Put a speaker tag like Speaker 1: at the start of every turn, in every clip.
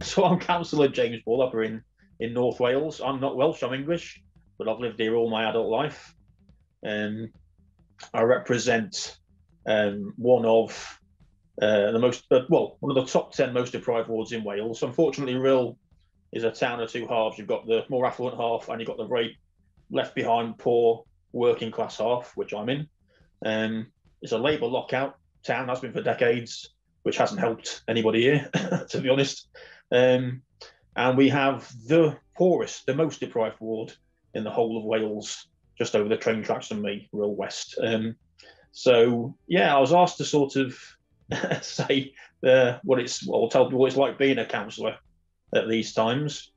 Speaker 1: So I'm Councillor James Ball up here in North Wales. I'm not Welsh, I'm English, but I've lived here all my adult life. I represent one of one of the top 10 most deprived wards in Wales. Unfortunately, Rhyl is a town of two halves. You've got the more affluent half, and you've got the very left behind, poor working class half, which I'm in. It's a Labour lockout town, has been for decades, which hasn't helped anybody here, to be honest. And we have the poorest, the most deprived ward in the whole of Wales, just over the train tracks from me, Rhyl West. So yeah, I was asked to sort of say tell people what it's like being a councillor at these times,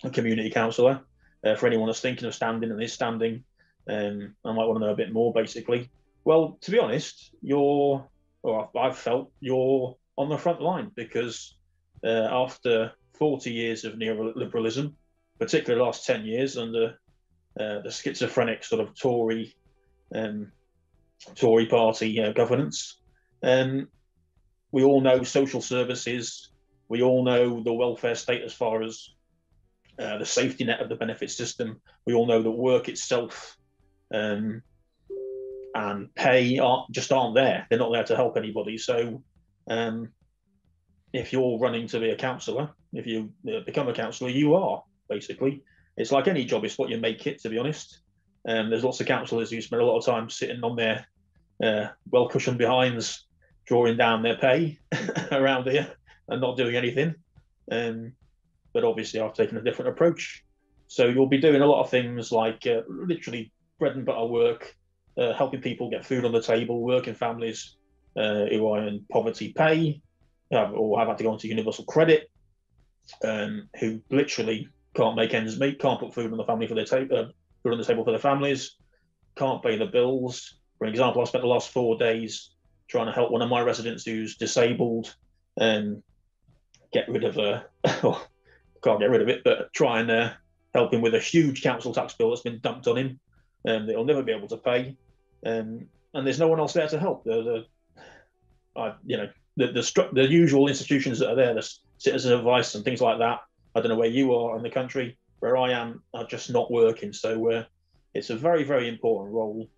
Speaker 1: a community councillor. For anyone that's thinking of standing and is standing, I might want to know a bit more, basically. Well, to be honest, I've felt you're on the front line, because after 40 years of neoliberalism, particularly the last 10 years under the schizophrenic sort of Tory party governance, we all know social services, we all know the welfare state as far as the safety net of the benefit system. We all know that work itself and pay aren't there. They're not there to help anybody. So if you're running to be a councillor, if you become a councillor, you are, basically. It's like any job, it's what you make it, to be honest. There's lots of councillors who spend a lot of time sitting on their well-cushioned behinds, drawing down their pay around here and not doing anything. But obviously I've taken a different approach. So you'll be doing a lot of things like literally bread and butter work, helping people get food on the table, working families who are in poverty pay, or have had to go onto universal credit, who literally can't make ends meet, can't put food on the family for their food on the table for their families, can't pay the bills. For example, I spent the last 4 days trying to help one of my residents who's disabled get rid of can't get rid of it, but try and help him with a huge council tax bill that's been dumped on him that he'll never be able to pay. And there's no one else there to help. The usual institutions that are there, the citizen advice and things like that. I don't know where you are in the country. Where I am, are just not working. So it's a very, very important role.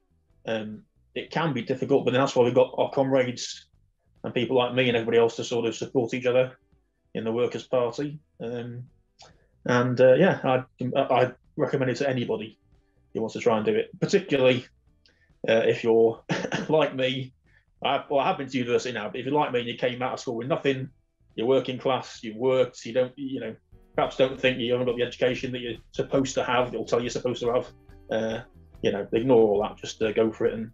Speaker 1: It can be difficult, but then that's why we've got our comrades and people like me and everybody else to sort of support each other in the Workers' Party. I recommend it to anybody who wants to try and do it, particularly if you're like me. I have been to university now, but if you're like me and you came out of school with nothing, you're working class, you've worked, perhaps don't think you haven't got the education that you're supposed to have, they'll tell you're supposed to have, ignore all that, just go for it and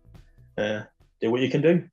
Speaker 1: do what you can do.